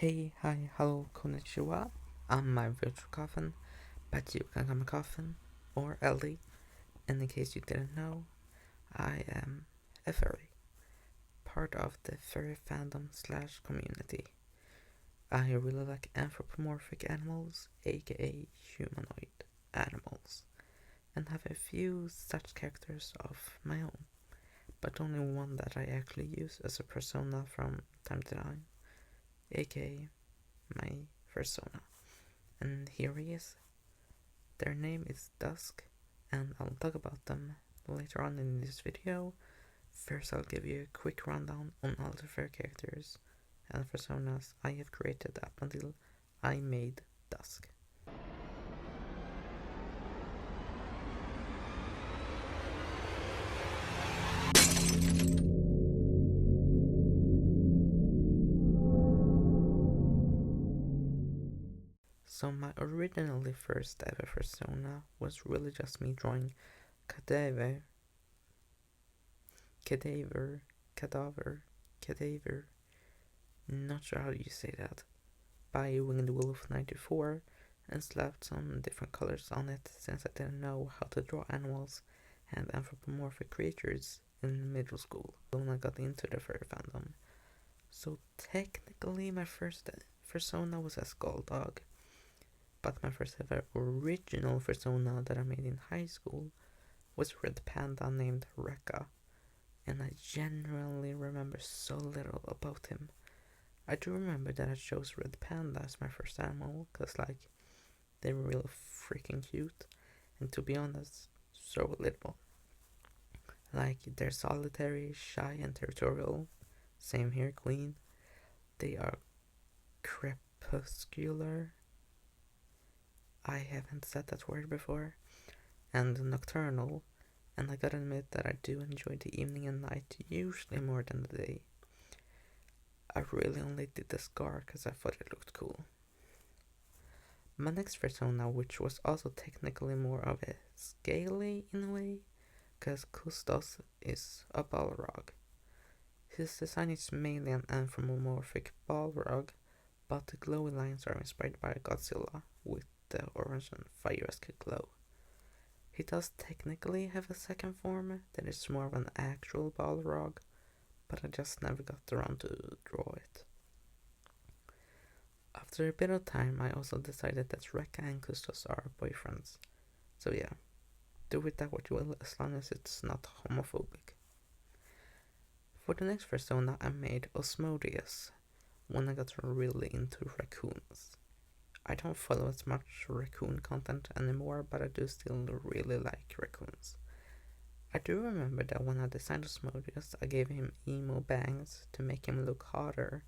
Hey, hi, hello, konnichiwa. I'm my virtual coffin, but you can call me Coffin or Ellie. And in case you didn't know, I am a furry, part of the furry fandom slash community. I really like anthropomorphic animals, aka humanoid animals, and have a few such characters of my own, but only one that I actually use as a persona from time to time, aka my Fursona. And here he is. Their name is Dusk, and I'll talk about them later on in this video. First, I'll give you a quick rundown on all the fair characters and personas I have created up until I made Dusk. So my originally first ever persona was really just me drawing cadaver, cadaver, cadaver, cadaver, not sure how you say that, by Winged Wolf 94 and slapped some different colors on it since I didn't know how to draw animals and anthropomorphic creatures in middle school when I got into the furry fandom. So technically my first persona was a skull dog, but my first ever original persona that I made in high school was a red panda named Rekka, and I genuinely remember so little about him. I do remember that I chose red panda as my first animal because they were real freaking cute, and to be honest, so relatable. They're solitary, shy, and territorial. Same here, Queen. They are crepuscular. I haven't said that word before. And nocturnal. And I gotta admit that I do enjoy the evening and night, usually more than the day. I really only did the scar because I thought it looked cool. My next persona, which was also technically more of a scaly in a way, because Kustos is a Balrog. His design is mainly an anthropomorphic Balrog, but the glowy lines are inspired by Godzilla with the orange and fire-esque glow. He does technically have a second form that is more of an actual Balrog, but I just never got around to draw it. After a bit of time, I also decided that Rekka and Kustos are boyfriends. So yeah, do with that what you will as long as it's not homophobic. For the next persona I made Osmodeus when I got really into raccoons. I don't follow as much raccoon content anymore, but I do still really like raccoons. I do remember that when I designed Osmodeus, I gave him emo bangs to make him look hotter,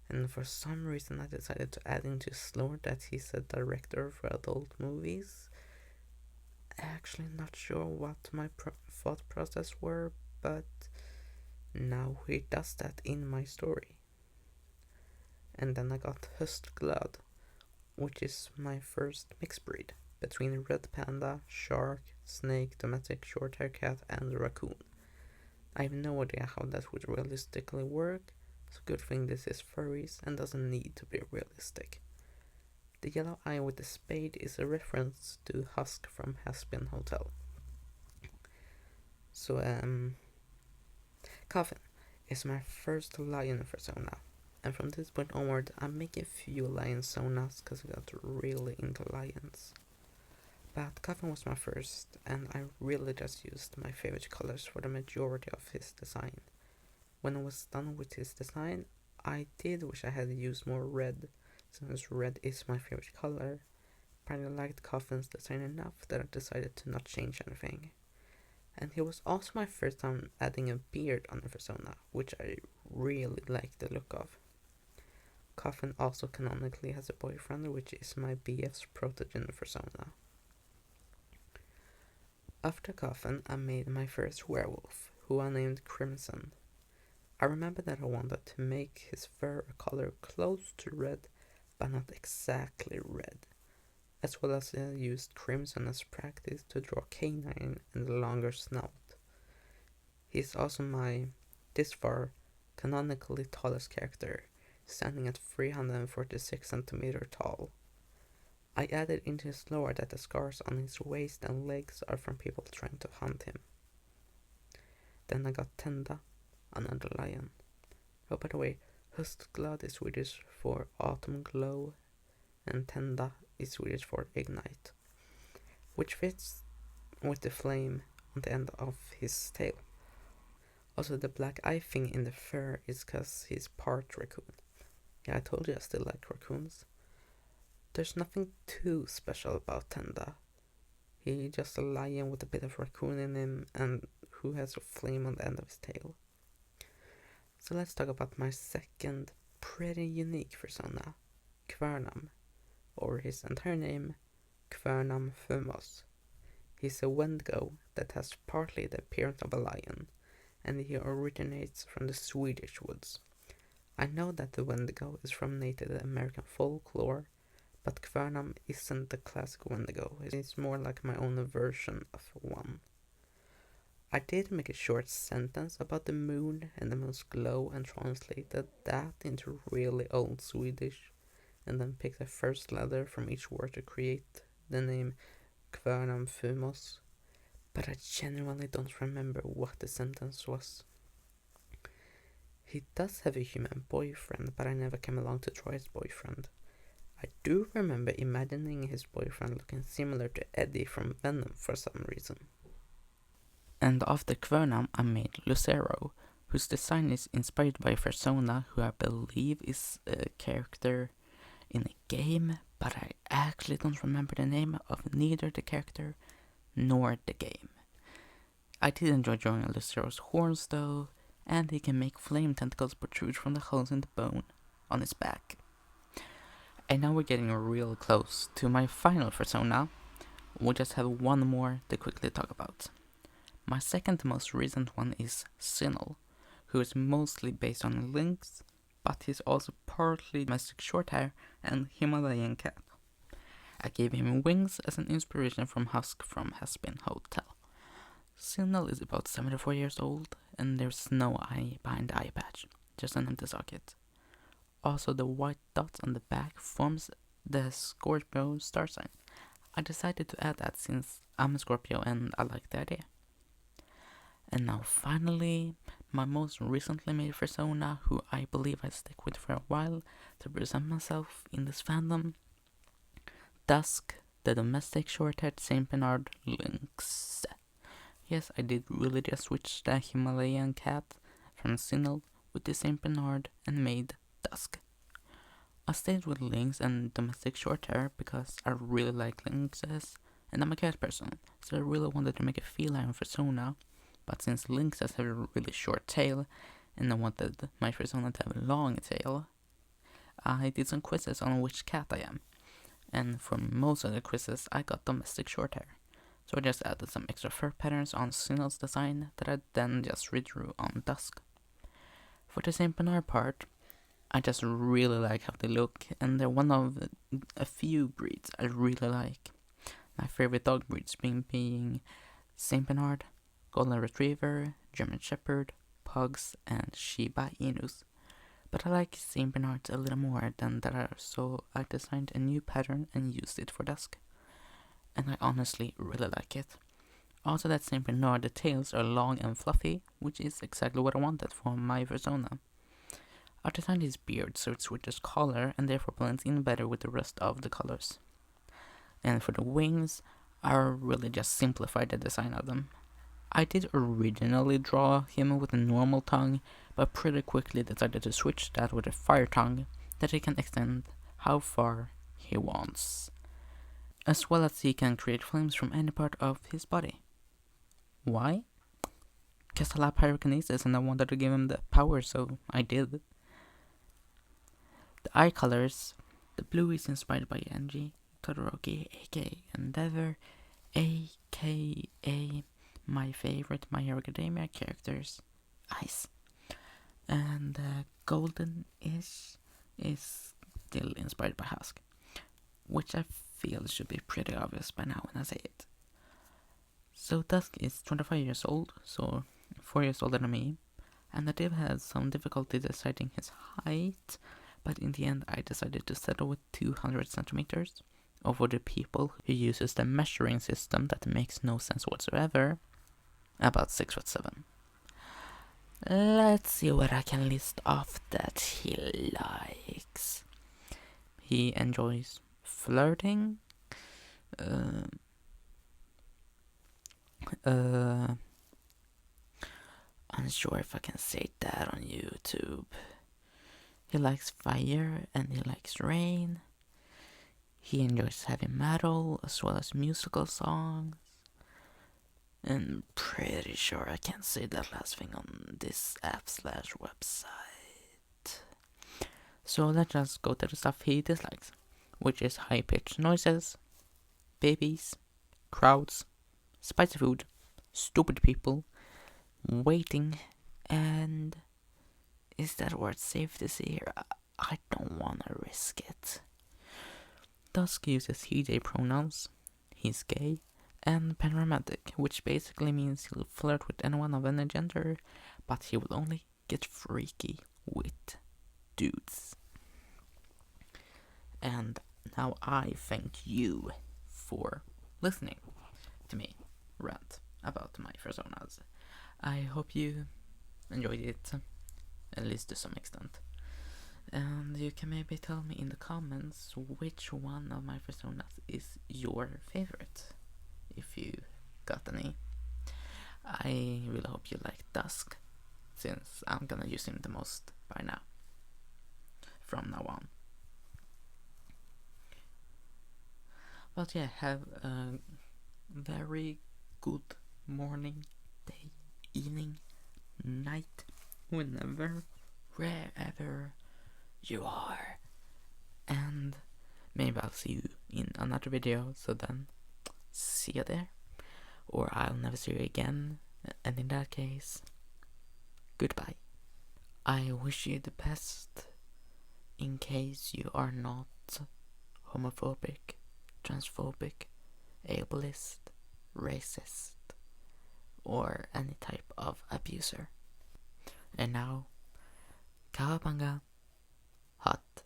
and for some reason I decided to add into his lore that he's a director for adult movies. Actually not sure what my thought process were, but now he does that in my story. And then I got Höstglad, which is my first mixed breed between red panda, shark, snake, domestic short-hair cat, and raccoon. I have no idea how that would realistically work, so good thing this is furries and doesn't need to be realistic. The yellow eye with the spade is a reference to Husk from Haspin Hotel. So, Coffin is my first lion persona, and from this point onward I'm making few lion sonas because I got really into lions. But Coffin was my first, and I really just used my favorite colors for the majority of his design. When I was done with his design, I did wish I had used more red, since red is my favorite color, but I liked Coffin's design enough that I decided to not change anything. And he was also my first time adding a beard on the persona, which I really liked the look of. Coffin also canonically has a boyfriend, which is my BF's protogen persona. After Coffin, I made my first werewolf, who I named Crimson. I remember that I wanted to make his fur a color close to red, but not exactly red, as well as I used crimson as practice to draw canine and a longer snout. He's also my, this far, canonically tallest character, standing at 346 centimeters tall. I added into his lore that the scars on his waist and legs are from people trying to hunt him. Then I got Tenda, another lion. Oh, by the way, Höstglad is Swedish for autumn glow, and Tenda is Swedish for ignite, which fits with the flame on the end of his tail. Also, the black eye thing in the fur is because he's part raccoon. Yeah, I told you I still like raccoons. There's nothing too special about Tenda. He's just a lion with a bit of raccoon in him and who has a flame on the end of his tail. So let's talk about my second pretty unique Fursona, Kvernam, or his entire name, Kvernam Fumos. He's a Wendigo that has partly the appearance of a lion, and he originates from the Swedish woods. I know that the Wendigo is from Native American folklore, but Kvernam isn't the classic Wendigo. It's more like my own version of one. I did make a short sentence about the moon and the moon's glow and translated that into really old Swedish, and then picked the first letter from each word to create the name Kvernam Fumos, but I genuinely don't remember what the sentence was. He does have a human boyfriend, but I never came along to try his boyfriend. I do remember imagining his boyfriend looking similar to Eddie from Venom for some reason. And after Kvernam, I made Lucero, whose design is inspired by Fursona, who I believe is a character in a game, but I actually don't remember the name of neither the character nor the game. I did enjoy drawing Lucero's horns though, and he can make flame tentacles protrude from the holes in the bone on his back. And now we're getting real close to my final Fursona. We'll just have one more to quickly talk about. My second most recent one is Sinel, who is mostly based on lynx, but he's also partly domestic shorthair and Himalayan cat. I gave him wings as an inspiration from Husk from Haspin Hotel. Sinel is about 74 years old, and there's no eye behind the eye patch, just an empty socket. Also, the white dots on the back forms the Scorpio star sign. I decided to add that since I'm a Scorpio and I like the idea. And now finally, my most recently made Fursona, who I believe I stick with for a while to present myself in this fandom. Dusk, the domestic short-haired Saint Bernard lynx. Yes, I did really just switch the Himalayan cat from Sinel with the Saint Bernard and made Dusk. I stayed with lynx and domestic shorthair because I really like lynxes and I'm a cat person, so I really wanted to make a feline Fursona. But since lynxes have a really short tail, and I wanted my Fursona to have a long tail, I did some quizzes on which cat I am. And for most of the quizzes, I got domestic shorthair. So I just added some extra fur patterns on Sinel's design that I then just redrew on Dusk. For the Saint Bernard part, I just really like how they look, and they're one of a few breeds I really like. My favorite dog breeds being Saint Bernard, Golden Retriever, German Shepherd, Pugs, and Shiba Inus. But I like Saint Bernards a little more than that, so I designed a new pattern and used it for Dusk. And I honestly really like it. Also, that Saint Bernard, the tails are long and fluffy, which is exactly what I wanted for my Fursona. I designed his beard so it switches color and therefore blends in better with the rest of the colors. And for the wings, I really just simplified the design of them. I did originally draw him with a normal tongue, but pretty quickly decided to switch that with a fire tongue that he can extend how far he wants, as well as he can create flames from any part of his body. Why? Because I love pyrokinesis and I wanted to give him the power, so I did. The eye colors, the blue is inspired by Angie Todoroki, aka Endeavor, aka my favorite My Hero Academia characters, Ice. And golden-ish is still inspired by Husk, which I feel should be pretty obvious by now when I say it. So Dusk is 25 years old, so 4 years older than me, and I did have some difficulty deciding his height, but in the end I decided to settle with 200 centimeters. Or for the people who uses the measuring system that makes no sense whatsoever, about 6'7". Let's see what I can list off that he likes. He enjoys flirting, unsure if I can say that on YouTube. He likes fire and he likes rain. He enjoys heavy metal as well as musical songs. And pretty sure I can't say that last thing on this app/website. So let's just go to the stuff he dislikes, which is high-pitched noises, babies, crowds, spicy food, stupid people, waiting, and is that word safe to say here? I don't wanna risk it. Dusk uses he/they pronouns, he's gay, and panromantic, which basically means he'll flirt with anyone of any gender, but he will only get freaky with dudes. And now I thank you for listening to me rant about my Fursonas. I hope you enjoyed it, at least to some extent. And you can maybe tell me in the comments which one of my Fursonas is your favorite, if you got any. I really hope you like Dusk, since I'm gonna use him the most by now, from now on. But yeah, have a very good morning, day, evening, night, whenever, wherever you are. And maybe I'll see you in another video, so then see you there. Or I'll never see you again, and in that case, goodbye. I wish you the best, in case you are not homophobic, transphobic, ableist, racist, or any type of abuser. And now, Kawabanga, hot